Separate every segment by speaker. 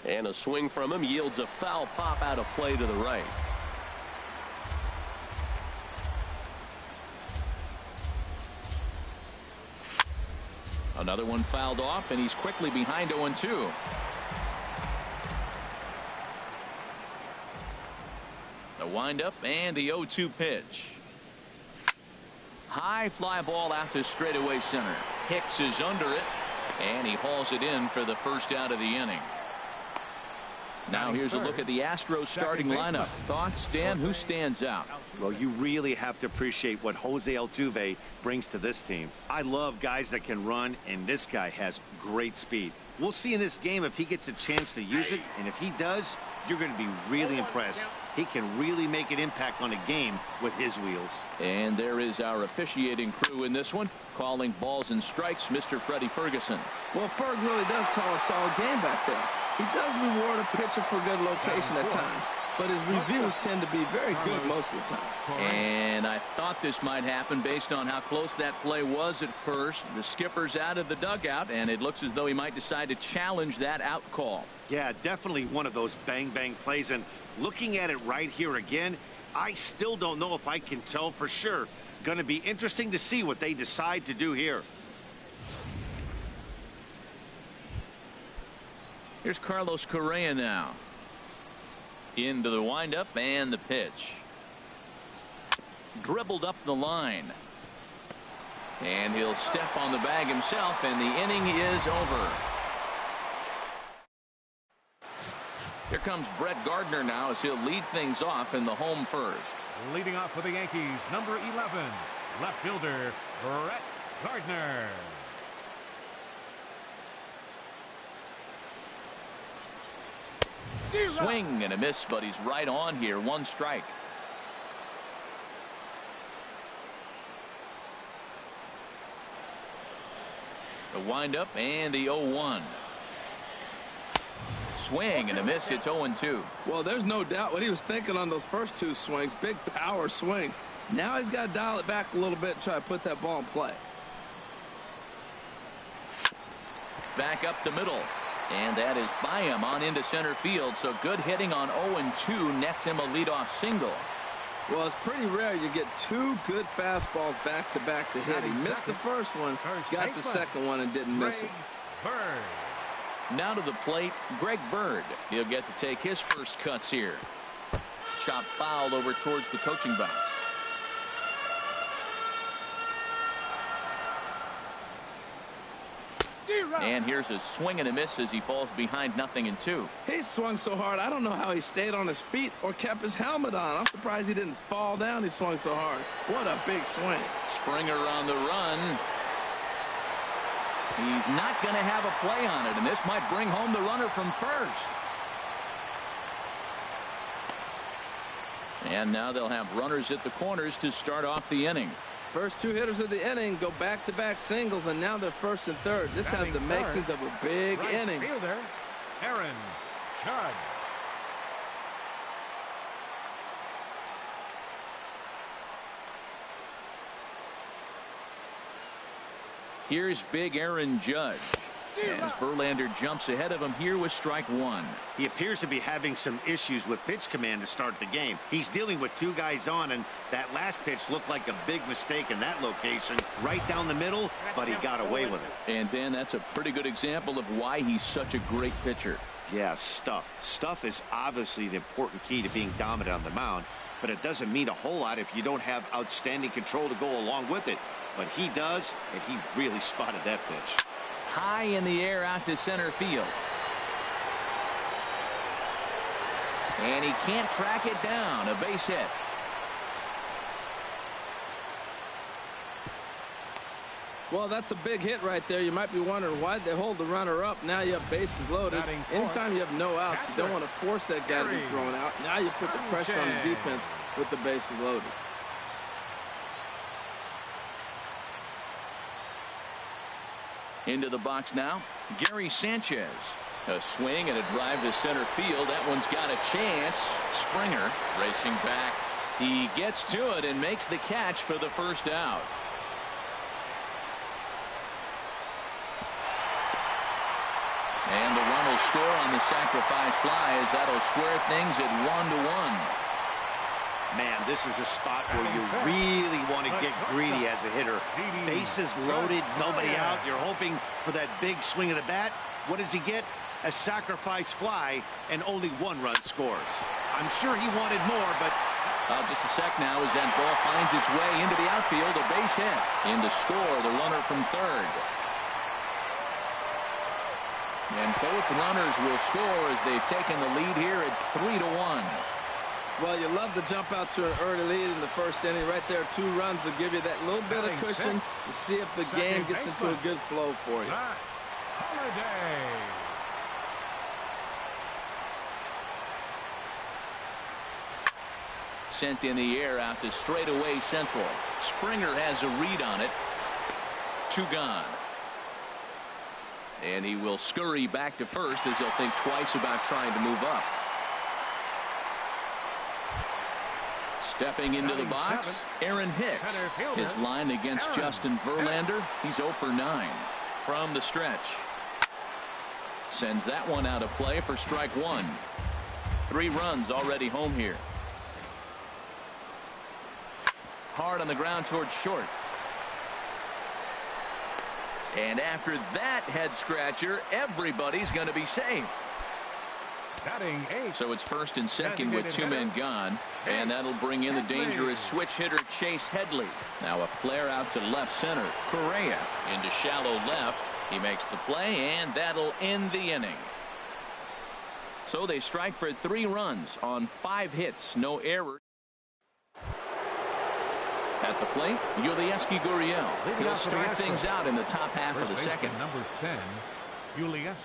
Speaker 1: And a swing from him yields a foul pop out of play to the right. Another one fouled off, and he's quickly behind 0-2. The windup and the 0-2 pitch. High fly ball out to straightaway center. Hicks is under it, and he hauls it in for the first out of the inning. Now here's a look at the Astros starting lineup. Thoughts, Dan? Who stands out?
Speaker 2: Well, you really have to appreciate what Jose Altuve brings to this team. I love guys that can run, and this guy has great speed. We'll see in this game if he gets a chance to use it, and if he does, you're going to be really impressed. He can really make an impact on a game with his wheels.
Speaker 1: And there is our officiating crew in this one, calling balls and strikes, Mr. Freddie Ferguson.
Speaker 3: Well, Ferg really does call a solid game back there. He does reward a pitcher for good location at times, but his reviews tend to be very good most of the time.
Speaker 1: And I thought this might happen based on how close that play was at first. The skipper's out of the dugout, and it looks as though he might decide to challenge that out call.
Speaker 2: Yeah, definitely one of those bang-bang plays, and looking at it right here again, I still don't know if I can tell for sure. Going to be interesting to see what they decide to do here.
Speaker 1: Here's Carlos Correa now. Into the windup and the pitch. Dribbled up the line. And he'll step on the bag himself, and the inning is over. Here comes Brett Gardner now as he'll lead things off in the home first.
Speaker 4: Leading off for the Yankees, number 11, left fielder Brett Gardner.
Speaker 1: Swing and a miss, but he's right on here. One strike. The windup and the 0-1. Swing and a miss. It's 0-2.
Speaker 3: Well, there's no doubt what he was thinking on those first two swings. Big power swings. Now he's got to dial it back a little bit and try to put that ball in play.
Speaker 1: Back up the middle. And that is by him on into center field. So good hitting on 0-2 nets him a leadoff single.
Speaker 3: Well, it's pretty rare you get two good fastballs back to back to hit. He missed the first one, got the second one, and didn't miss it.
Speaker 1: Now to the plate, Greg Bird. He'll get to take his first cuts here. Chop fouled over towards the coaching box. And here's a swing and a miss as he falls behind 0-2.
Speaker 3: He swung so hard, I don't know how he stayed on his feet or kept his helmet on. I'm surprised he didn't fall down. He swung so hard. What a big swing.
Speaker 1: Springer on the run. He's not going to have a play on it, and this might bring home the runner from first. And now they'll have runners at the corners to start off the inning.
Speaker 3: First two hitters of the inning go back-to-back singles, and now they're first and third. This has the makings of a big inning.
Speaker 4: Fielder, Aaron Judge.
Speaker 1: Here's big Aaron Judge. As Verlander jumps ahead of him here with strike one.
Speaker 2: He appears to be having some issues with pitch command to start the game. He's dealing with two guys on, and that last pitch looked like a big mistake in that location. Right down the middle, but he got away with it.
Speaker 1: And, Dan, that's a pretty good example of why he's such a great pitcher.
Speaker 2: Yeah, stuff. Stuff is obviously the important key to being dominant on the mound, but it doesn't mean a whole lot if you don't have outstanding control to go along with it. But he does, and he really spotted that pitch.
Speaker 1: High in the air out to center field. And he can't track it down. A base hit.
Speaker 3: Well, that's a big hit right there. You might be wondering why they hold the runner up. Now you have bases loaded. Anytime you have no outs, you don't want to force that guy to be thrown out. Now you put the pressure on the defense with the bases loaded.
Speaker 1: Into the box now, Gary Sanchez. A swing and a drive to center field. That one's got a chance. Springer racing back. He gets to it and makes the catch for the first out. And the run will score on the sacrifice fly, as that'll square things at 1-1.
Speaker 2: Man, this is a spot where you really want to get greedy as a hitter. Bases loaded, nobody out. You're hoping for that big swing of the bat. What does he get? A sacrifice fly, and only 1 run scores. I'm sure he wanted more, but...
Speaker 1: Just a sec now as that ball finds its way into the outfield. A base hit. In to score, the runner from third. And both runners will score as they've taken the lead here at 3-1.
Speaker 3: Well, you love to jump out to an early lead in the first inning. Right there, 2 runs will give you that little bit of cushion to see if the game gets into a good flow for you.
Speaker 4: Holiday.
Speaker 1: Sent in the air out to straightaway central. Springer has a read on it. 2 gone. And he will scurry back to first as he'll think twice about trying to move up. Stepping into the box, Aaron Hicks. His line against Justin Verlander, he's 0 for 9 from the stretch. Sends that one out of play for strike 1. 3 runs already home here. Hard on the ground towards short. And after that head scratcher, everybody's going to be safe. So it's first and second with 2 men gone, and that'll bring in the dangerous switch hitter Chase Headley. Now a flare out to left center. Correa into shallow left. He makes the play, and that'll end the inning. So they strike for 3 runs on 5 hits, no errors. At the plate, Yulieski Gurriel. He'll start things out in the top half of the second.
Speaker 4: Number 10, Yulieski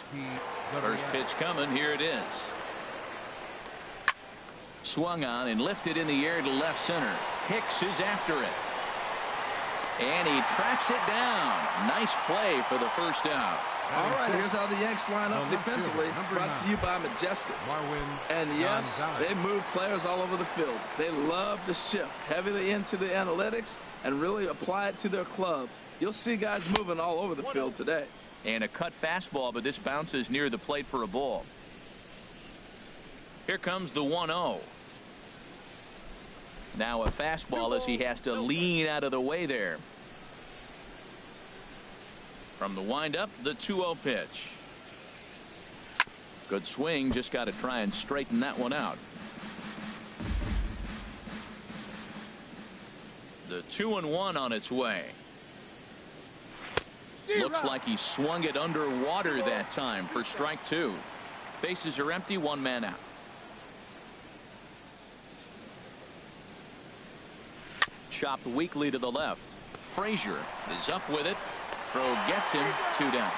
Speaker 4: Gurriel.
Speaker 1: First pitch coming. Here it is. Swung on and lifted in the air to left center. Hicks is after it. And he tracks it down. Nice play for the first out.
Speaker 3: All right, here's how the Yanks line up defensively. Brought to you by Majestic. And yes, they move players all over the field. They love to shift heavily into the analytics and really apply it to their club. You'll see guys moving all over the field today.
Speaker 1: And a cut fastball, but this bounces near the plate for a ball. Here comes the 1-0. Now a fastball as he has to lean out of the way there. From the windup, the 2-0 pitch. Good swing, just got to try and straighten that one out. The 2-1 on its way. Looks like he swung it underwater that time for strike 2. Bases are empty, 1 man out. Chopped weakly to the left. Frazier is up with it. Throw gets him. 2 down.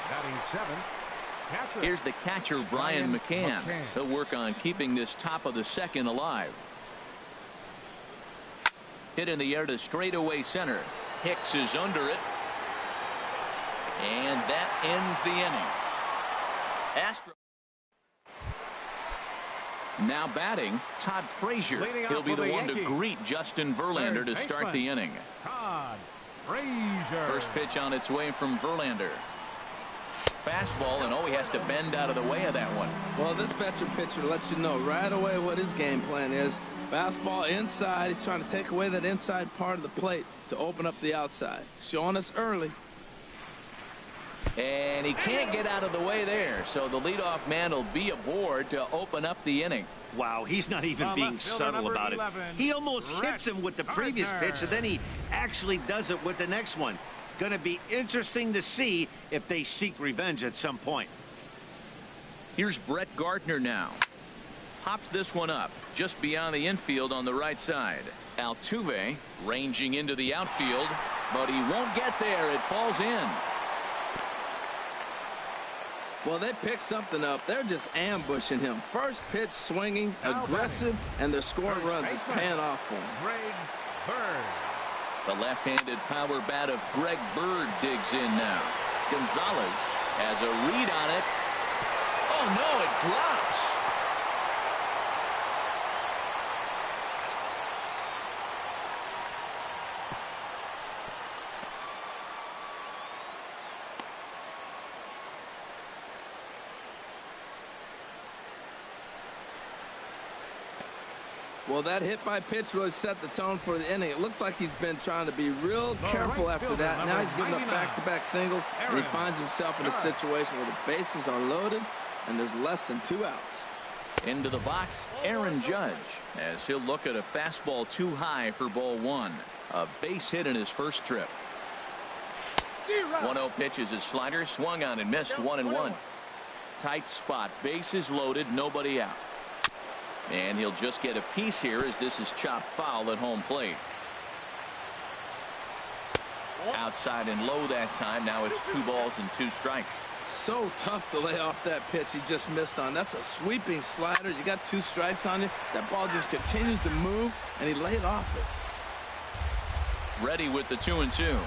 Speaker 4: Batting 7.
Speaker 1: Here's the catcher, Brian McCann. He'll work on keeping this top of the second alive. Hit in the air to straightaway center. Hicks is under it. And that ends the inning. Astros. Now batting, Todd Frazier. He'll be the one to greet Justin Verlander to start the inning.
Speaker 4: Todd Frazier.
Speaker 1: First pitch on its way from Verlander. Fastball, and he has to bend out of the way of that one.
Speaker 3: Well, this veteran pitcher lets you know right away what his game plan is. Fastball inside. He's trying to take away that inside part of the plate to open up the outside. Showing us early.
Speaker 1: And he can't get out of the way there, so the leadoff man will be aboard to open up the inning.
Speaker 2: Wow, he's not even being subtle about it. He almost hits him with the previous pitch, and then he actually does it with the next one. Going to be interesting to see if they seek revenge at some point.
Speaker 1: Here's Brett Gardner now. Pops this one up just beyond the infield on the right side. Altuve ranging into the outfield, but he won't get there. It falls in.
Speaker 3: Well, they picked something up. They're just ambushing him. First pitch swinging, aggressive, and they're scoring runs. It's paying off for him.
Speaker 4: Greg Bird.
Speaker 1: The left-handed power bat of Greg Bird digs in now. Gonzalez has a read on it. Oh, no, it drops.
Speaker 3: Well, that hit by pitch really set the tone for the inning. It looks like he's been trying to be real careful after that. Now he's giving up back-to-back singles, and he finds himself in a situation where the bases are loaded and there's less than 2 outs.
Speaker 1: Into the box, Aaron Judge, as he'll look at a fastball too high for ball 1. A base hit in his first trip. 1-0 pitch is his slider, swung on and missed, 1-1. Tight spot, bases loaded, nobody out. And he'll just get a piece here as this is chopped foul at home plate. Outside and low that time. Now it's 2 balls and 2 strikes.
Speaker 3: So tough to lay off that pitch he just missed on. That's a sweeping slider. You got 2 strikes on you. That ball just continues to move, and he laid off it.
Speaker 1: Ready with the 2-2.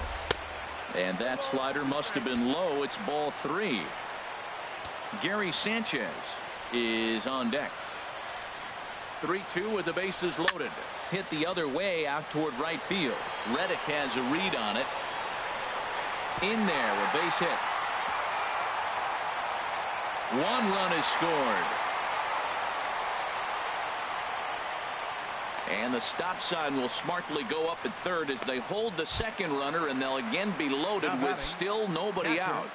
Speaker 1: And that slider must have been low. It's ball 3. Gary Sanchez is on deck. 3-2 with the bases loaded. Hit the other way out toward right field. Reddick has a read on it. In there, a base hit. 1 run is scored. And the stop sign will smartly go up at third as they hold the second runner, and they'll again be loaded with still nobody out.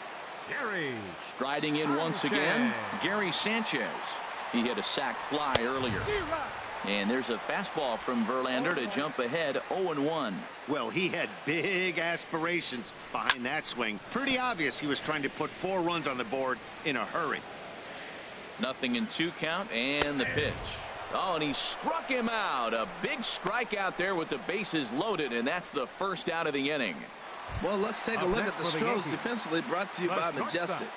Speaker 1: Striding in once again, Gary Sanchez. He hit a sac fly earlier. And there's a fastball from Verlander to jump ahead 0-1.
Speaker 2: Well, he had big aspirations behind that swing. Pretty obvious he was trying to put 4 runs on the board in a hurry.
Speaker 1: 0-2 count, and the pitch. Oh, and he struck him out. A big strikeout there with the bases loaded, and that's the first out of the inning.
Speaker 3: Well, let's take a look at the Stros defensively, brought to you by Majestic.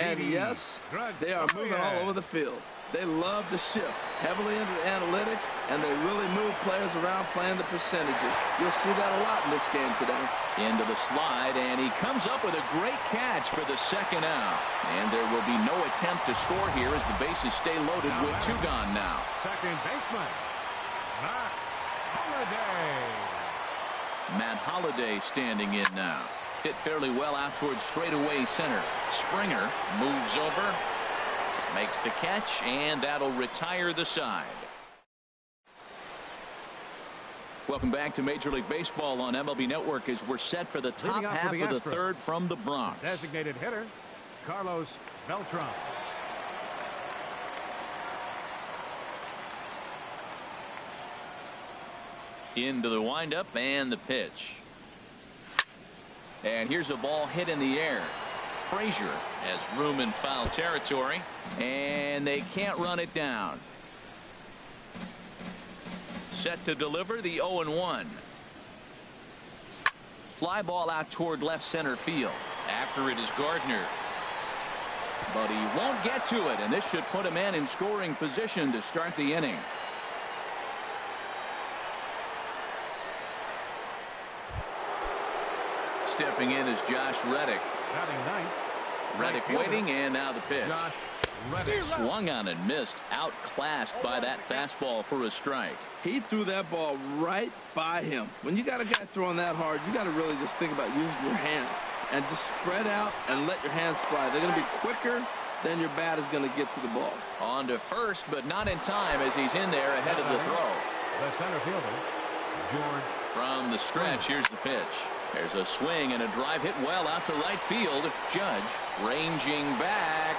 Speaker 3: And yes, they are moving all over the field. They love to shift heavily into the analytics, and they really move players around playing the percentages. You'll see that a lot in this game today.
Speaker 1: Into the slide, and he comes up with a great catch for the second out. And there will be no attempt to score here as the bases stay loaded with 2 gone now.
Speaker 4: Second baseman, Matt Holliday.
Speaker 1: Matt Holliday standing in now. Hit fairly well out towards straightaway center. Springer moves over, makes the catch, and that'll retire the side. Welcome back to Major League Baseball on MLB Network as we're set for the top half of the third from the Bronx.
Speaker 4: Designated hitter, Carlos Beltran.
Speaker 1: Into the windup and the pitch. And here's a ball hit in the air. Frazier has room in foul territory, and they can't run it down. Set to deliver the 0-1. Fly ball out toward left center field. After it is Gardner. But he won't get to it, and this should put a man in scoring position to start the inning. Stepping in is Josh Reddick. Reddick waiting, and now the pitch. Swung on and missed. Outclassed by that fastball for a strike.
Speaker 3: He threw that ball right by him. When you got a guy throwing that hard, you got to really just think about using your hands and just spread out and let your hands fly. They're going to be quicker than your bat is going to get to the ball.
Speaker 1: On to first, but not in time as he's in there ahead of the throw.
Speaker 4: The center fielder, George.
Speaker 1: From the stretch, here's the pitch. There's a swing and a drive hit well out to right field. Judge ranging back.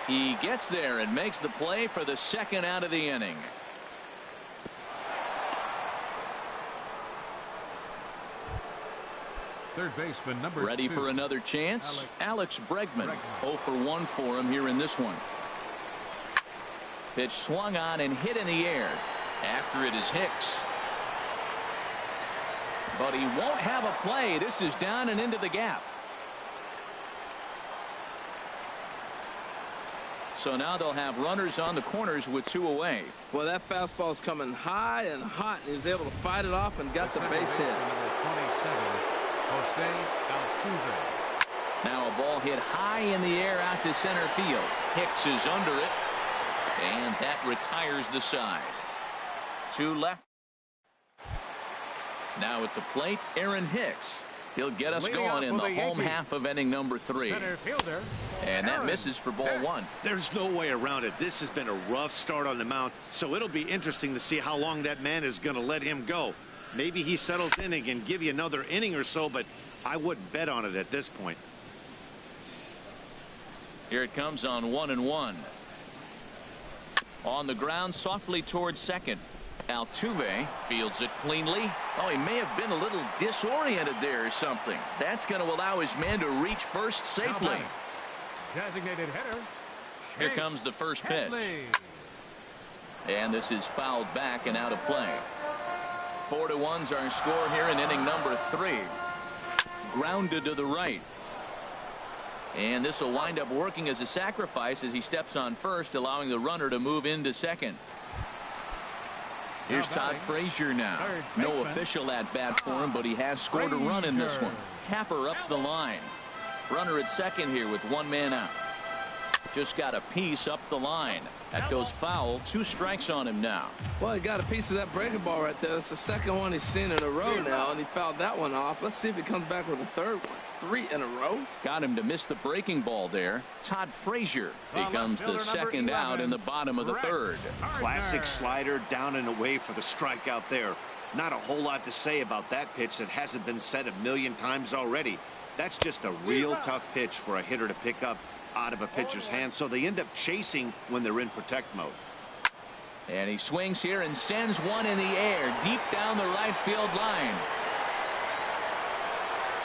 Speaker 1: He gets there and makes the play for the second out of the inning.
Speaker 4: Third baseman, number
Speaker 1: Ready
Speaker 4: 2.
Speaker 1: for another chance. Alex Bregman. 0 for 1 for him here in this one. Pitch swung on and hit in the air. After it is Hicks. But he won't have a play. This is down and into the gap. So now they'll have runners on the corners with 2 away.
Speaker 3: Well, that fastball's coming high and hot, and he was able to fight it off and got the base hit.
Speaker 4: Number 27, Jose Altuve.
Speaker 1: Now a ball hit high in the air out to center field. Hicks is under it, and that retires the side. 2 left. Now at the plate, Aaron Hicks. He'll get us going in the home half of inning number 3.
Speaker 4: Center fielder,
Speaker 1: and that
Speaker 4: Aaron.
Speaker 1: misses for ball 1.
Speaker 2: There's no way around it. This has been a rough start on the mound, so it'll be interesting to see how long that man is going to let him go. Maybe he settles in and can give you another inning or so, but I wouldn't bet on it at this point.
Speaker 1: Here it comes on 1-1. On the ground softly towards second. Altuve fields it cleanly. Oh, he may have been a little disoriented there or something. That's going to allow his man to reach first safely.
Speaker 4: Designated hitter.
Speaker 1: Here comes the first pitch.
Speaker 4: Headley.
Speaker 1: And this is fouled back and out of play. 4-1's our score here in inning number 3. Grounded to the right. And this will wind up working as a sacrifice as he steps on first, allowing the runner to move into second. Here's Todd Frazier now. No official at bat for him, but he has scored a run in this one. Tapper up the line. Runner at second here with 1 man out. Just got a piece up the line. That goes foul. 2 strikes on him now.
Speaker 3: Well, he got a piece of that breaking ball right there. That's the second one he's seen in a row now, and he fouled that one off. Let's see if he comes back with a third one. 3 in a row.
Speaker 1: Got him to miss the breaking ball there. Todd Frazier becomes the second out in the bottom of the 3rd.
Speaker 2: Classic slider down and away for the strikeout there. Not a whole lot to say about that pitch that hasn't been said a million times already. That's just a real tough pitch for a hitter to pick up out of a pitcher's hand, so they end up chasing when they're in protect mode.
Speaker 1: And he swings here and sends one in the air deep down the right field line.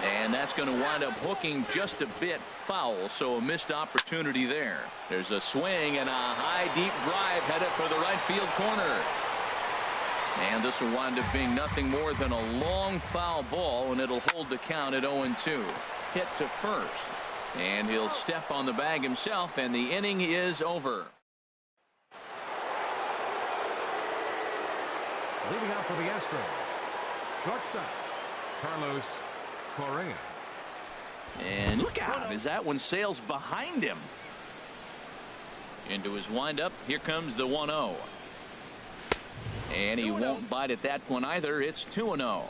Speaker 1: And that's going to wind up hooking just a bit foul, so a missed opportunity there. There's a swing and a high deep drive headed for the right field corner. And this will wind up being nothing more than a long foul ball, and it'll hold the count at 0-2. Hit to first. And he'll step on the bag himself, and the inning is over.
Speaker 4: Leading out for the Astros, shortstop, Carlos Correa.
Speaker 1: And look out as that one sails behind him. Into his windup. Here comes the 1-0. And he won't bite at that one either. It's 2-0.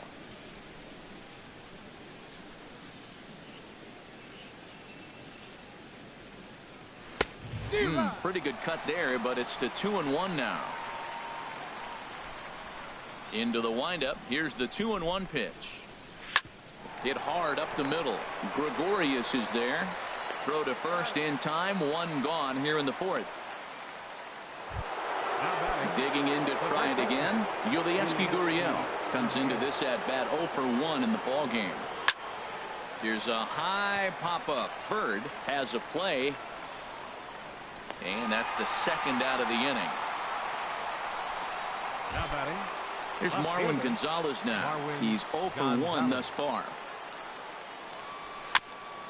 Speaker 1: Pretty good cut there, but it's to 2-1 now. Into the windup. Here's the 2-1 pitch. Hit hard up the middle. Gregorius is there. Throw to first in time. 1 gone here in the 4th. Digging in to try it again. Yulieski Gurriel comes into this at bat 0 for 1 in the ball game. Here's a high pop-up. Bird has a play. And that's the second out of the inning.
Speaker 4: Now batting.
Speaker 1: Here's Marwin Gonzalez now. He's 0 for 1 thus far.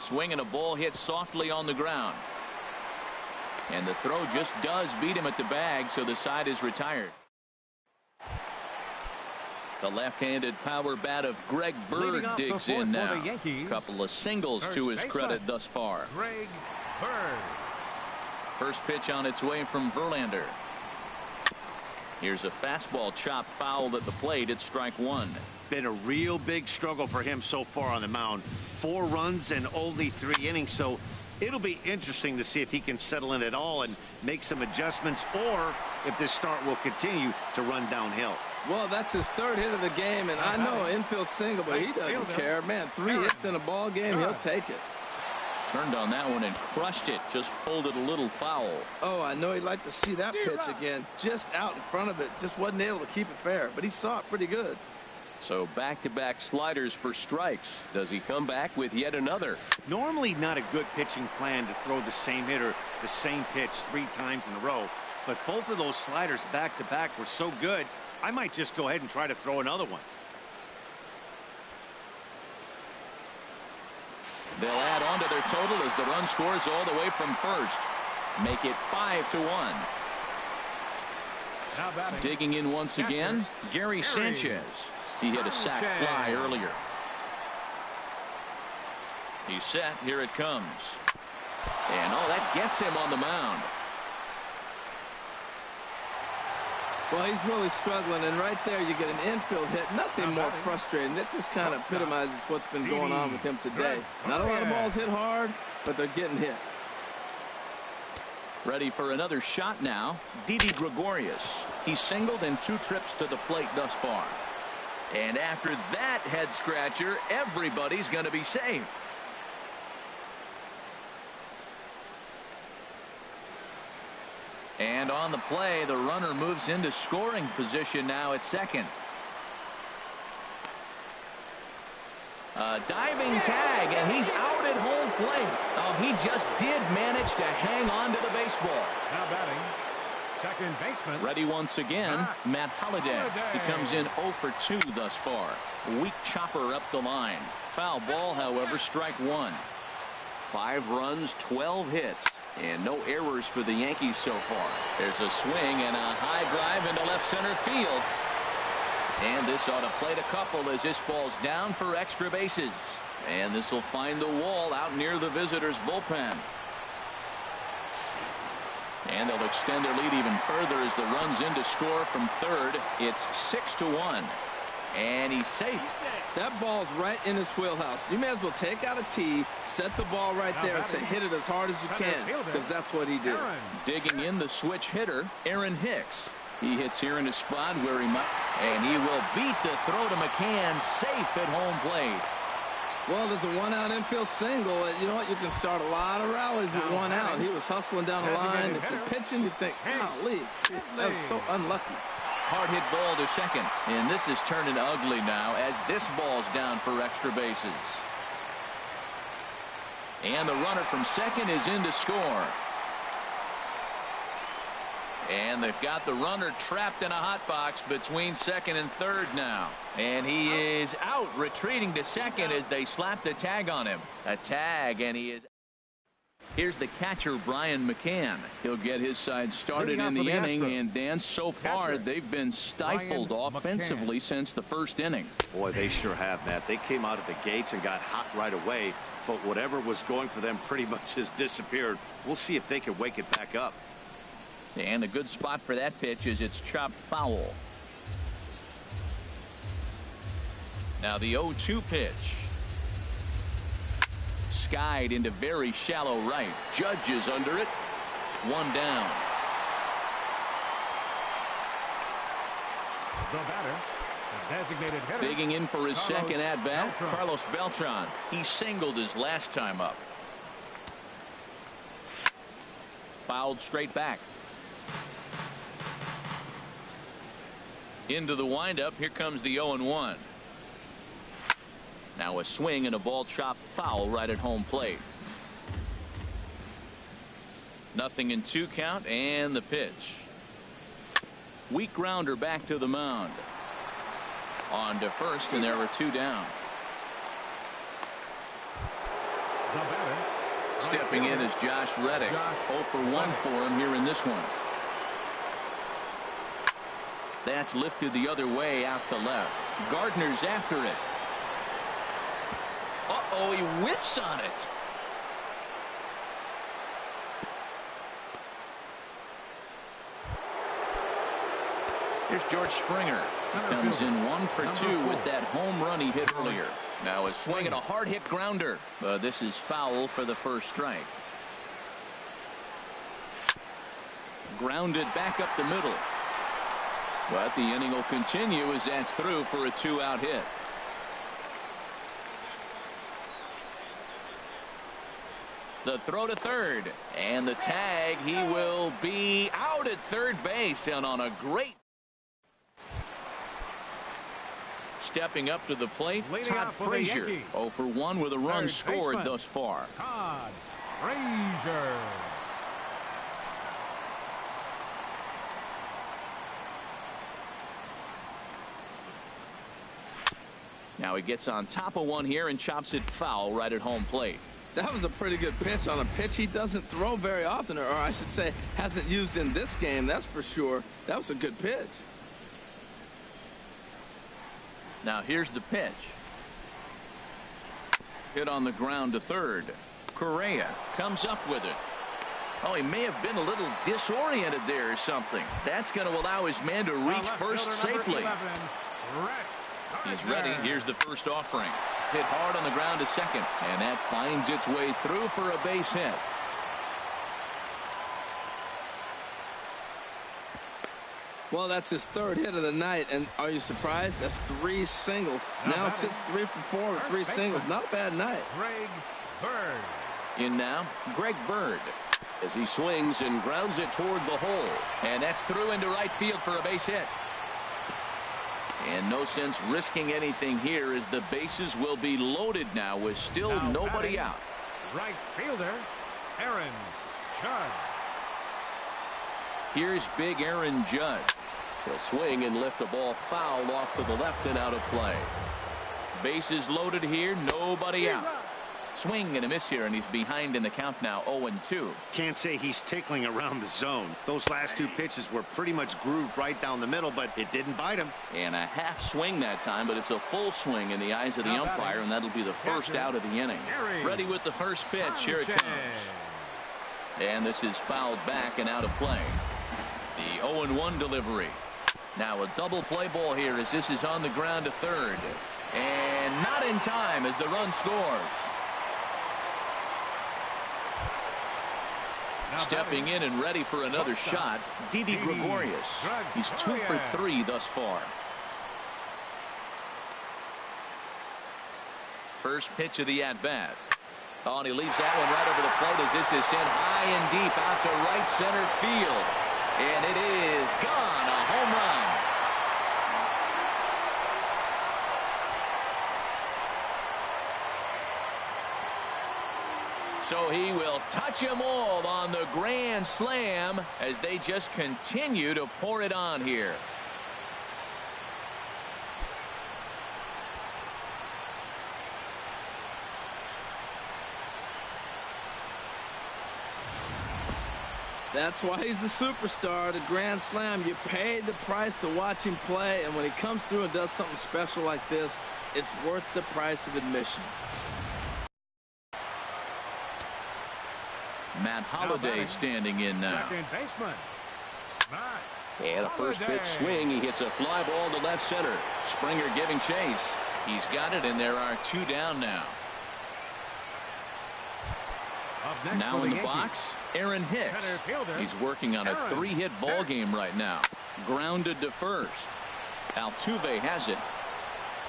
Speaker 1: Swinging a ball hit softly on the ground. And the throw just does beat him at the bag, so the side is retired. The left-handed power bat of Greg Bird digs in now. Couple of singles to his credit thus far.
Speaker 4: Greg Bird.
Speaker 1: First pitch on its way from Verlander. Here's a fastball chopped foul at the plate. It's strike 1.
Speaker 2: Been a real big struggle for him so far on the mound. 4 runs and only 3 innings, so it'll be interesting to see if he can settle in at all and make some adjustments, or if this start will continue to run downhill.
Speaker 3: Well, that's his 3rd hit of the game, and I know infield single, but he doesn't care. Man, 3 hits in a ball game, he'll take it.
Speaker 1: Turned on that one and crushed it. Just pulled it a little foul.
Speaker 3: Oh, I know he'd like to see that pitch again. Just out in front of it. Just wasn't able to keep it fair, but he saw it pretty good.
Speaker 1: So back-to-back sliders for strikes. Does he come back with yet another?
Speaker 2: Normally not a good pitching plan to throw the same hitter the same pitch 3 times in a row, but both of those sliders back-to-back were so good, I might just go ahead and try to throw another one.
Speaker 1: They'll add on to their total as the run scores all the way from first. Make it 5-1. Digging in once again, Gary Sanchez. He hit a sac fly earlier. He's set. Here it comes. And that gets him on the mound.
Speaker 3: Well, he's really struggling, and right there you get an infield hit. Nothing more frustrating. That just kind of epitomizes what's been going on with him today. Not a lot of balls hit hard, but they're getting hits.
Speaker 1: Ready for another shot now. Didi Gregorius. He's singled in 2 trips to the plate thus far. And after that head scratcher, everybody's going to be safe. And on the play, the runner moves into scoring position now at second. A diving tag, and he's out at home plate. Oh, he just did manage to hang on to the baseball.
Speaker 4: Now batting, second baseman.
Speaker 1: Ready once again, Matt Holliday. He comes in 0 for 2 thus far. Weak chopper up the line. Foul ball, however, strike 1. 5 runs, 12 hits, and no errors for the Yankees so far. There's a swing and a high drive into left center field. And this ought to plate a couple as this ball's down for extra bases. And this will find the wall out near the visitors' bullpen. And they'll extend their lead even further as the run's in to score from third. It's 6-1. And he's safe.
Speaker 3: That ball's right in his wheelhouse. You may as well take out a tee, set the ball right there, and say hit it as hard as you can, because that's what he did.
Speaker 1: Digging in the switch hitter, Aaron Hicks. He hits here in a spot where he might, and he will beat the throw to McCann, safe at home plate.
Speaker 3: Well, there's a 1-out infield single. You know what? You can start a lot of rallies with 1 out. He was hustling down the line. If you're pitching, you think, golly, that was so unlucky.
Speaker 1: Hard hit ball to second, and this is turning ugly now as this ball's down for extra bases. And the runner from second is in to score. And they've got the runner trapped in a hot box between second and third now. And he is out, retreating to second as they slap the tag on him. A tag, and he is. Here's the catcher, Brian McCann. He'll get his side started in the inning. And, Dan, so far they've been stifled offensively since the first inning.
Speaker 2: Boy, they sure have, Matt. They came out of the gates and got hot right away. But whatever was going for them pretty much has disappeared. We'll see if they can wake it back up.
Speaker 1: And a good spot for that pitch is it's chopped foul. Now the 0-2 pitch. Skied into very shallow right. Judge is under it. 1 down.
Speaker 4: The batter, the designated hitter.
Speaker 1: Digging in for his second at bat, Carlos Beltran. He singled his last time up. Fouled straight back. Into the windup. Here comes the 0-1. Now a swing and a ball chopped foul right at home plate. 0-2 count, and the pitch. Weak grounder back to the mound. On to first, and there are 2 down. Stepping in is Josh Reddick. 0 for 1 for him here in this one. That's lifted the other way out to left. Gardner's after it. Uh-oh, he whiffs on it. Here's George Springer. Comes in 1 for 2 with that home run he hit earlier. Now a swing and a hard hit grounder. This is foul for the first strike. Grounded back up the middle. But the inning will continue as that's through for a 2-out hit. The throw to third, and the tag. He will be out at third base, and on a great. Stepping up to the plate, Todd Frazier. 0 for 1 with a run scored thus far.
Speaker 4: Todd Frazier.
Speaker 1: Now he gets on top of one here and chops it foul right at home plate.
Speaker 3: That was a pretty good pitch on a pitch he doesn't throw very often, or I should say hasn't used in this game, that's for sure. That was a good pitch.
Speaker 1: Now here's the pitch. Hit on the ground to third. Correa comes up with it. Oh, he may have been a little disoriented there or something. That's going to allow his man to reach first safely.
Speaker 4: 11,
Speaker 1: He's ready. Here's the first offering. Hit hard on the ground to second, and that finds its way through for a base hit.
Speaker 3: Well, that's his third hit of the night, and are you surprised? That's 3 singles. Now sits 3 for 4 with 3 singles. Not a bad night.
Speaker 4: Greg Bird.
Speaker 1: In now, Greg Bird, as he swings and grounds it toward the hole. And that's through into right field for a base hit. And no sense risking anything here, as the bases will be loaded now with still nobody out.
Speaker 4: Right fielder, Aaron Judge.
Speaker 1: Here's big Aaron Judge. He'll swing and lift the ball foul off to the left and out of play. Bases loaded here, nobody out. Swing and a miss here, and he's behind in the count now, 0-2.
Speaker 2: Can't say he's tickling around the zone. Those last 2 pitches were pretty much grooved right down the middle, but it didn't bite him.
Speaker 1: And a half swing that time, but it's a full swing in the eyes of the umpire, and that'll be the first out of the inning. Ready with the first pitch. Here it comes. And this is fouled back and out of play. The 0-1 delivery. Now a double play ball here as this is on the ground to third. And not in time as the run scores. Stepping in and ready for another shot, Didi Gregorius. He's 2 for 3 thus far. First pitch of the at-bat. Oh, and he leaves that one right over the plate as this is sent high and deep out to right center field. And it is gone, a home run. So he will touch them all on the grand slam as they just continue to pour it on here.
Speaker 3: That's why he's a superstar. The grand slam, you paid the price to watch him play, and when he comes through and does something special like this, it's worth the price of admission.
Speaker 1: Matt Holliday standing in now.
Speaker 4: Second baseman.
Speaker 1: And a first pitch swing. He hits a fly ball to left center. Springer giving chase. He's got it, and there are 2 down now. Now in the box, Aaron Hicks. He's working on a 3-hit ball game right now. Grounded to first. Altuve has it.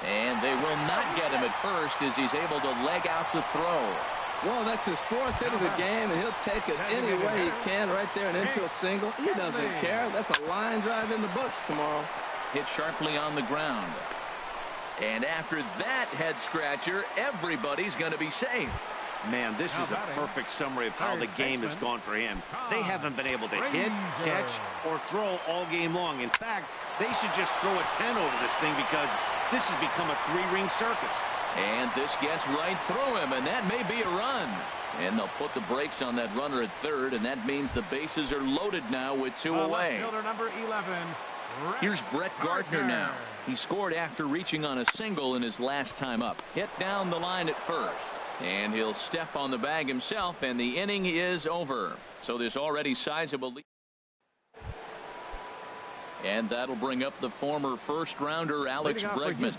Speaker 1: And they will not get him at first as he's able to leg out the throw.
Speaker 3: Well, that's his 4th hit of the game, and he'll take it any way he can right there, an infield single. He doesn't care. That's a line drive in the books tomorrow.
Speaker 1: Hit sharply on the ground. And after that head scratcher, everybody's going to be safe.
Speaker 2: Man, this is a perfect summary of how the game has gone for him. They haven't been able to hit, catch, or throw all game long. In fact, they should just throw a 10 over this thing because this has become a 3-ring circus.
Speaker 1: And this gets right through him, and that may be a run. And they'll put the brakes on that runner at third, and that means the bases are loaded now with 2 away.
Speaker 4: Number 11,
Speaker 1: Here's Brett Gardner now. He scored after reaching on a single in his last time up. Hit down the line at first. And he'll step on the bag himself, and the inning is over. So there's already sizable lead. And that'll bring up the former first-rounder Alex Bregman.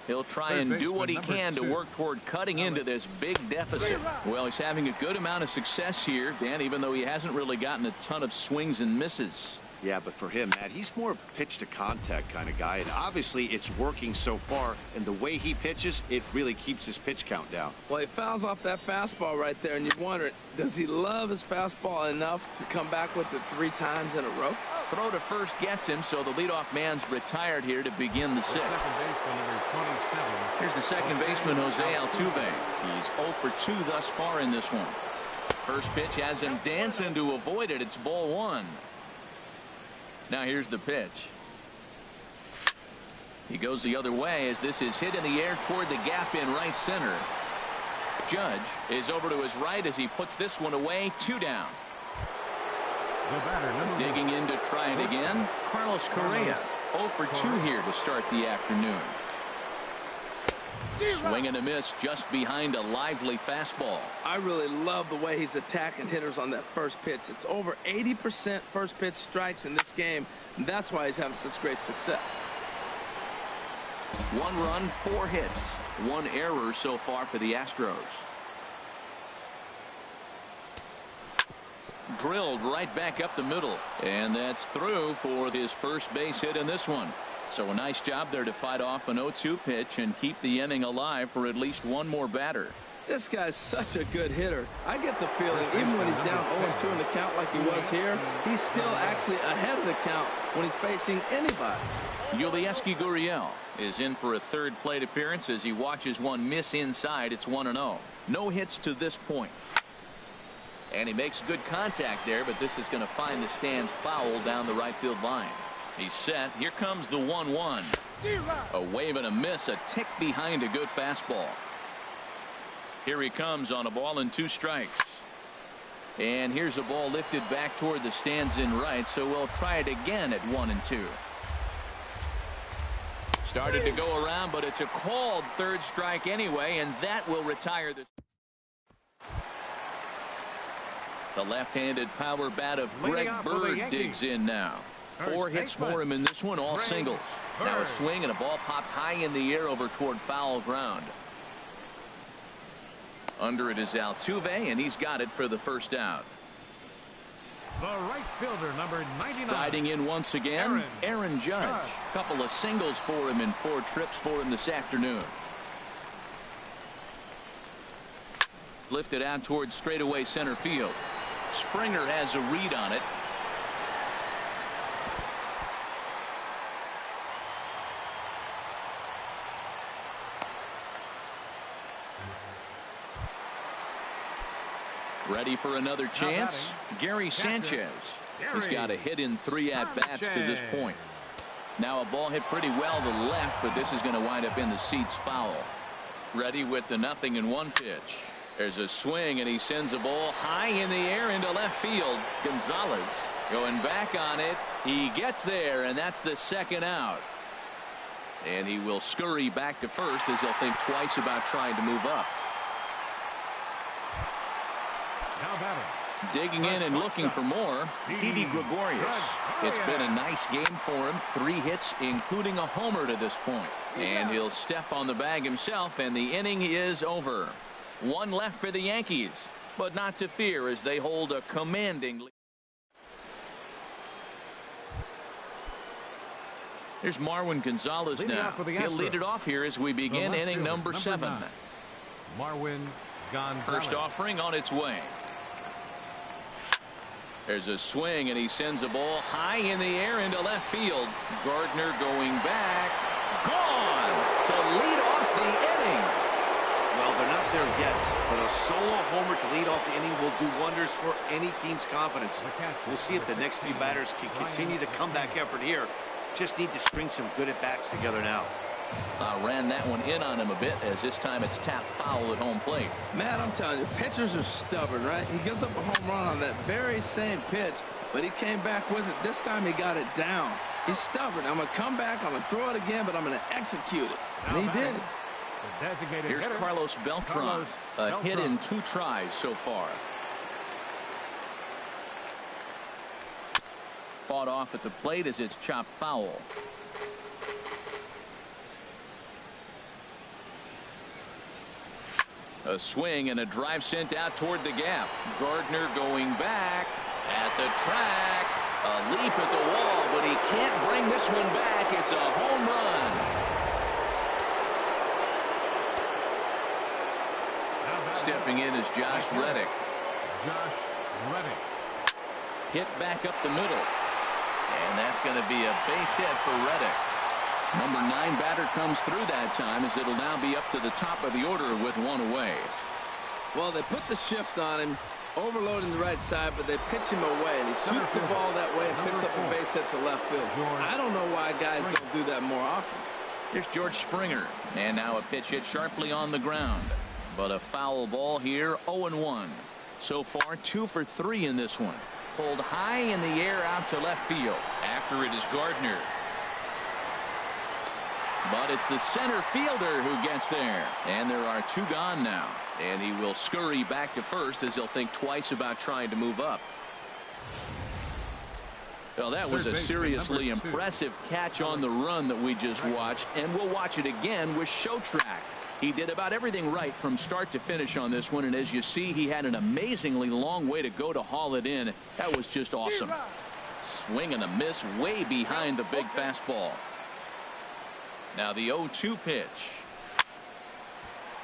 Speaker 1: He'll try and do what he can to work toward cutting into this big deficit. Well, he's having a good amount of success here, Dan, even though he hasn't really gotten a ton of swings and misses.
Speaker 2: Yeah, but for him, Matt, he's more of a pitch-to-contact kind of guy, and obviously it's working so far, and the way he pitches, it really keeps his pitch count down.
Speaker 3: Well, he fouls off that fastball right there, and you wonder, does he love his fastball enough to come back with it 3 times in a row?
Speaker 1: Throw to first gets him, so the leadoff man's retired here to begin the 6th. Here's the second baseman, Jose Altuve. He's 0 for 2 thus far in this one. First pitch has him dancing to avoid it. It's ball 1. Now here's the pitch. He goes the other way as this is hit in the air toward the gap in right center. Judge is over to his right as he puts this one away. 2 down. Digging in to try it again, Carlos Correa. 0 for 2 here to start the afternoon. Swing and a miss just behind a lively fastball.
Speaker 3: I really love the way he's attacking hitters on that first pitch. It's over 80% first pitch strikes in this game, and that's why he's having such great success.
Speaker 1: 1 run, 4 hits, 1 error so far for the Astros. Drilled right back up the middle, and that's through for his first base hit in this one. So a nice job there to fight off an 0-2 pitch and keep the inning alive for at least one more batter.
Speaker 3: This guy's such a good hitter. I get the feeling even when he's down 0-2 in the count like he was here, he's still actually ahead of the count when he's facing anybody.
Speaker 1: Yulieski Gurriel is in for a third plate appearance as he watches one miss inside. It's 1-0. No hits to this point. And he makes good contact there, but this is going to find the stands foul down the right field line. He's set. Here comes the 1-1. A wave and a miss, a tick behind a good fastball. Here he comes on a ball and 2 strikes. And here's a ball lifted back toward the stands in right, so we'll try it again at 1-2. Started to go around, but it's a called third strike anyway, and that will retire the. The left-handed power bat of Greg Bird digs in now. 4 hits for him in this one, all singles. Now a swing and a ball popped high in the air over toward foul ground. Under it is Altuve, and he's got it for the first out.
Speaker 4: The right fielder, number 99.
Speaker 1: Sliding in once again, Aaron Judge. Couple of singles for him and 4 trips for him this afternoon. Lifted out towards straightaway center field. Springer has a read on it. Ready for another chance? Gary Sanchez. He's got a hit in 3 at-bats to this point. Now a ball hit pretty well to the left, but this is going to wind up in the seats foul. Ready with the 0-1 pitch. There's a swing, and he sends a ball high in the air into left field. Gonzalez going back on it. He gets there, and that's the second out. And he will scurry back to first as he'll think twice about trying to move up. Digging in and looking for more, Didi Gregorius. It's been a nice game for him. 3 hits, including a homer to this point. And he'll step on the bag himself, and the inning is over. 1 left for the Yankees, but not to fear as they hold a commanding lead. Here's Marwin Gonzalez now. He'll lead it off here as we begin inning number 7.
Speaker 4: Marwin Gonzalez.
Speaker 1: First offering on its way. There's a swing, and he sends a ball high in the air into left field. Gardner going back. Gone to lead off the inning.
Speaker 2: Well, they're not there yet, but a solo homer to lead off the inning will do wonders for any team's confidence. We'll see if the next few batters can continue the comeback effort here. Just need to string some good at-bats together now.
Speaker 1: Ran that one in on him a bit as this time it's tapped foul at home plate.
Speaker 3: Man, I'm telling you, pitchers are stubborn, right? He gives up a home run on that very same pitch, but he came back with it. This time he got it down. He's stubborn. I'm going to come back, I'm going to throw it again, but I'm going to execute it. And he did it.
Speaker 1: Here's Carlos Beltran. A hit in 2 tries so far. Fought off at the plate as it's chopped foul. A swing and a drive sent out toward the gap. Gardner going back at the track. A leap at the wall, but he can't bring this one back. It's a home run. Stepping in is Josh Reddick. Hit back up the middle. And that's going to be a base hit for Reddick. Number 9 batter comes through that time as it'll now be up to the top of the order with 1 away.
Speaker 3: Well, they put the shift on him, overloading the right side, but they pitch him away, and he shoots the ball that way and picks up a base hit to left field. I don't know why guys don't do that more often.
Speaker 1: Here's George Springer, and now a pitch hit sharply on the ground. But a foul ball here, 0-1. So far, 2 for 3 in this one. Pulled high in the air out to left field. After it is Gardner. But it's the center fielder who gets there. And there are 2 gone now. And he will scurry back to first as he'll think twice about trying to move up. Well, that was a seriously impressive catch on the run that we just watched. And we'll watch it again with Shotrack. He did about everything right from start to finish on this one. And as you see, he had an amazingly long way to go to haul it in. That was just awesome. Swing and a miss way behind the big fastball. Now the 0-2 pitch.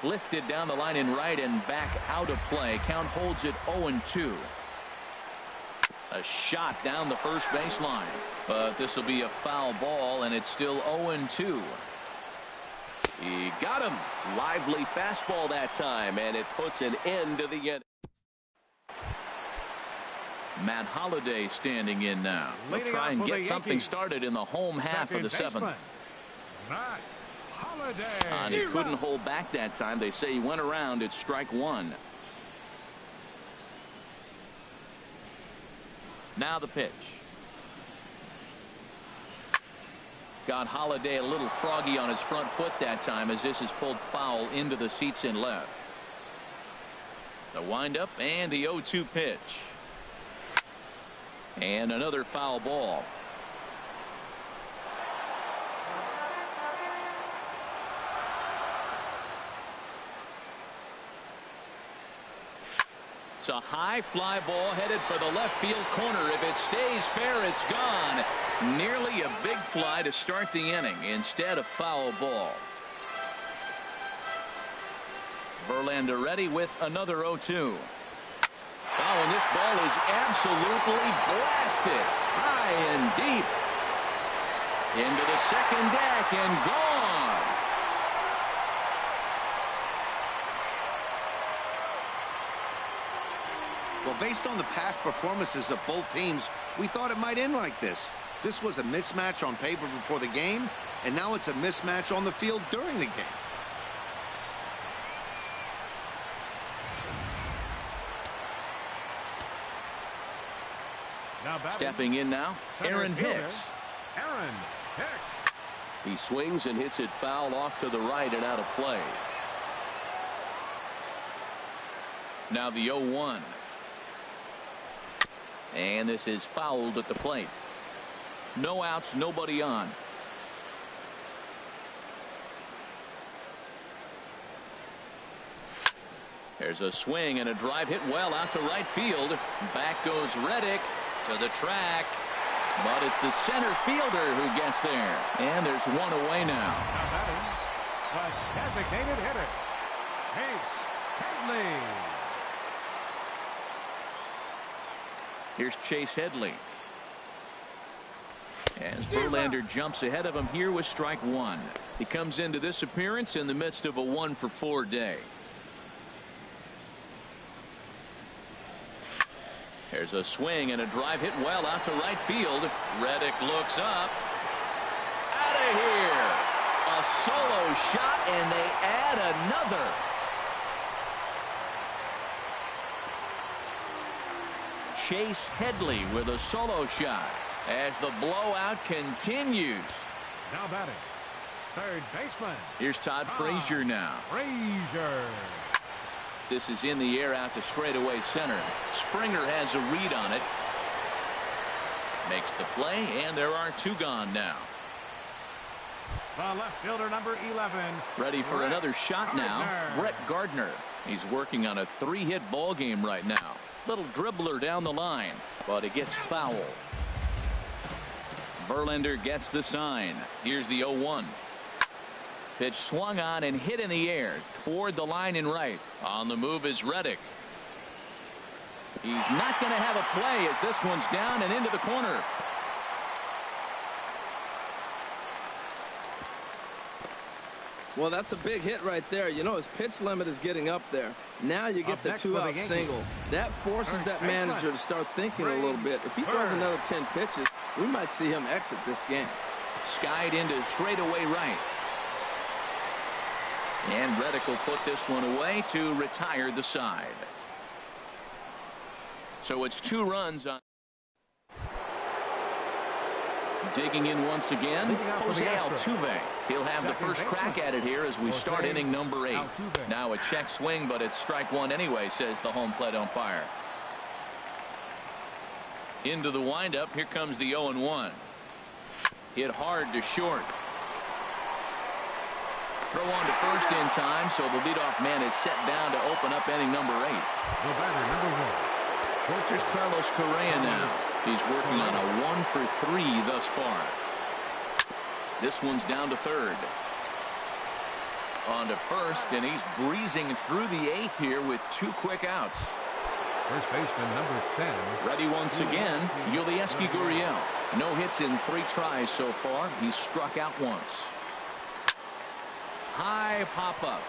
Speaker 1: Lifted down the line in right and back out of play. Count holds it 0-2. A shot down the first baseline. But this will be a foul ball, and it's still 0-2. He got him. Lively fastball that time, and it puts an end to the inning. Matt Holliday standing in now. They'll try and get something started in the home half of the 7th.
Speaker 4: Matt Holliday.
Speaker 1: And he couldn't hold back that time. They say he went around. It's strike 1. Now the pitch. Got Holliday a little froggy on his front foot that time as this is pulled foul into the seats in left. The windup and the 0-2 pitch. And another foul ball. It's a high fly ball headed for the left field corner. If it stays fair, it's gone. Nearly a big fly to start the inning. Instead, a foul ball. Verlander ready with another 0-2. Oh, and this ball is absolutely blasted. High and deep. Into the second deck and gone.
Speaker 2: Well, based on the past performances of both teams, we thought it might end like this. This was a mismatch on paper before the game, and now it's a mismatch on the field during the game.
Speaker 1: Stepping in now, Aaron Hicks.
Speaker 4: Aaron Hicks.
Speaker 1: He swings and hits it foul off to the right and out of play. Now the 0-1. And this is fouled at the plate. No outs, nobody on. There's a swing and a drive hit well out to right field. Back goes Reddick to the track. But it's the center fielder who gets there. And there's one away now.
Speaker 4: The designated hitter, Chase Headley.
Speaker 1: Here's Chase Headley. As Verlander jumps ahead of him here with strike 1. He comes into this appearance in the midst of a 1-for-4 day. There's a swing and a drive hit well out to right field. Reddick looks up. Out of here. A solo shot, and they add another. Chase Headley with a solo shot as the blowout continues.
Speaker 4: Now batting, third baseman.
Speaker 1: Here's Todd Frazier now.
Speaker 4: Frazier.
Speaker 1: This is in the air out to straightaway center. Springer has a read on it. Makes the play, and there are 2 gone now.
Speaker 4: The left fielder, number 11.
Speaker 1: Ready for
Speaker 4: Brett
Speaker 1: another shot now.
Speaker 4: Gardner.
Speaker 1: Brett Gardner. He's working on a 3-hit ball game right now. Little dribbler down the line, but it gets foul. Verlander gets the sign. Here's the 0-1. Pitch swung on and hit in the air toward the line in right. On the move is Reddick. He's not going to have a play as this one's down and into the corner.
Speaker 3: Well, that's a big hit right there. You know, his pitch limit is getting up there. Now you get the 2-out single. That forces that manager to start thinking a little bit. If he throws another 10 pitches, we might see him exit this game.
Speaker 1: Skied into straightaway right. And Reddick will put this one away to retire the side. So it's 2 runs on. Digging in once again, Jose Altuve. He'll have the first crack at it here as we start inning number 8. Now a check swing, but it's strike one anyway, says the home plate umpire. Into the windup. Here comes the 0-1. Hit hard to short. Throw on to first in time, so the leadoff man is set down to open up inning number 8.
Speaker 4: The batter, number 1.
Speaker 1: Here's Carlos Correa now. He's working on a 1 for 3 thus far. This one's down to third. On to first, and he's breezing through the 8th here with 2 quick outs.
Speaker 4: First baseman number 10.
Speaker 1: Ready once again, Yulieski Gurriel. No hits in 3 tries so far. He's struck out once. High pop-up.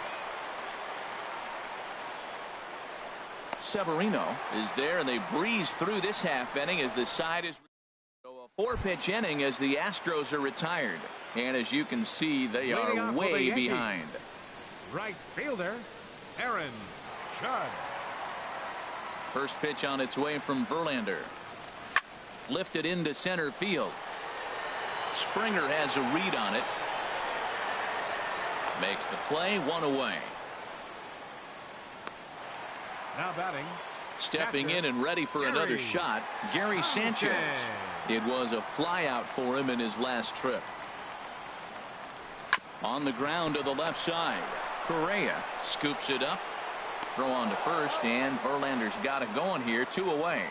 Speaker 1: Severino is there, and they breeze through this half inning as the side is a 4-pitch inning as the Astros are retired. And as you can see, they are way behind.
Speaker 4: Right fielder, Aaron Judge.
Speaker 1: First pitch on its way from Verlander. Lifted into center field. Springer has a read on it. Makes the play, 1 away.
Speaker 4: Now batting.
Speaker 1: Stepping in and ready for another shot, Gary Sanchez. It was a flyout for him in his last trip. On the ground to the left side. Correa scoops it up. Throw on to first, and Verlander's got it going here. 2 away.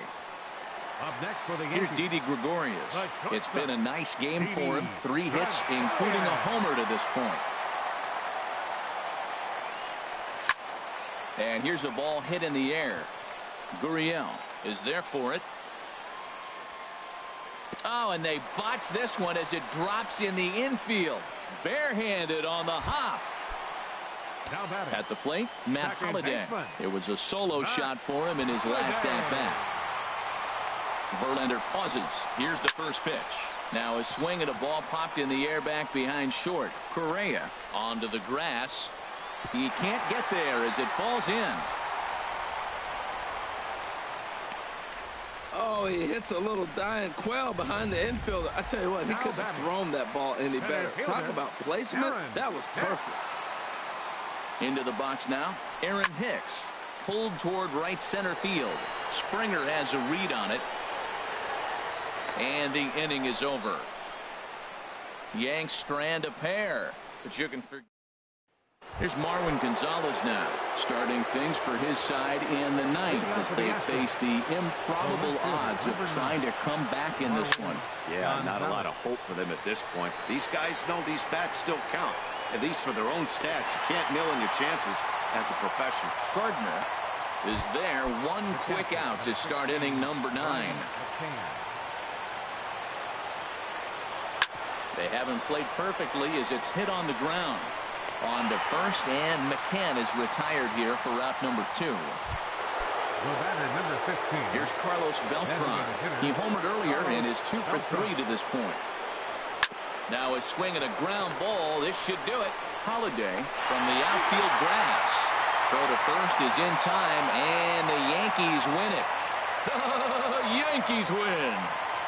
Speaker 4: Up next for the Yankees.
Speaker 1: Here's Didi Gregorius. It's been a nice game for him. 3 hits, including a homer to this point. And here's a ball hit in the air. Gurriel is there for it. Oh, and they botch this one as it drops in the infield. Barehanded on the hop.
Speaker 4: Now batting.
Speaker 1: At the plate, Matt Holliday. It was a solo shot for him in his last at-bat. Verlander pauses. Here's the first pitch. Now a swing and a ball popped in the air back behind short. Correa onto the grass. He can't get there as it falls in.
Speaker 3: Oh, he hits a little dying quail behind the infielder. I tell you what, he couldn't have thrown that ball any better. Talk about placement. That was perfect.
Speaker 1: Into the box now, Aaron Hicks. Pulled toward right center field. Springer has a read on it. And the inning is over. Yanks strand a pair. But you can forget. Here's Marwin Gonzalez now, starting things for his side in the 9th as they face the improbable odds of trying to come back in this one.
Speaker 2: Yeah, not a lot of hope for them at this point. These guys know these bats still count, at least for their own stats. You can't mill in your chances as a professional.
Speaker 1: Gardner is there, 1 quick out to start inning number 9. They haven't played perfectly as it's hit on the ground. On to first, and McCann is retired here for route number 2.
Speaker 4: Number 15.
Speaker 1: Here's Carlos Beltran. He homered earlier and is 2 for 3 to this point. Now a swing and a ground ball. This should do it. Holliday from the outfield grass. Throw to first is in time, and the Yankees win it. The Yankees win.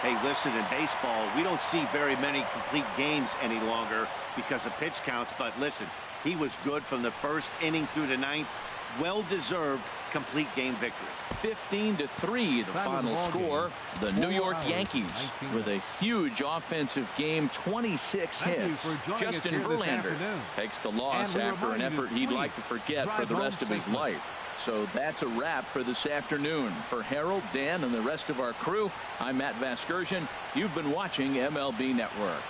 Speaker 2: Hey, listen, in baseball, we don't see very many complete games any longer because of pitch counts. But listen, he was good from the first inning through the 9th. Well-deserved complete game victory.
Speaker 1: 15-3 the final score. The New York Yankees with a huge offensive game, 26 hits. Justin Verlander takes the loss after an effort he'd like to forget for the rest of his life. So that's a wrap for this afternoon. For Harold, Dan, and the rest of our crew, I'm Matt Vasgersian. You've been watching MLB Network.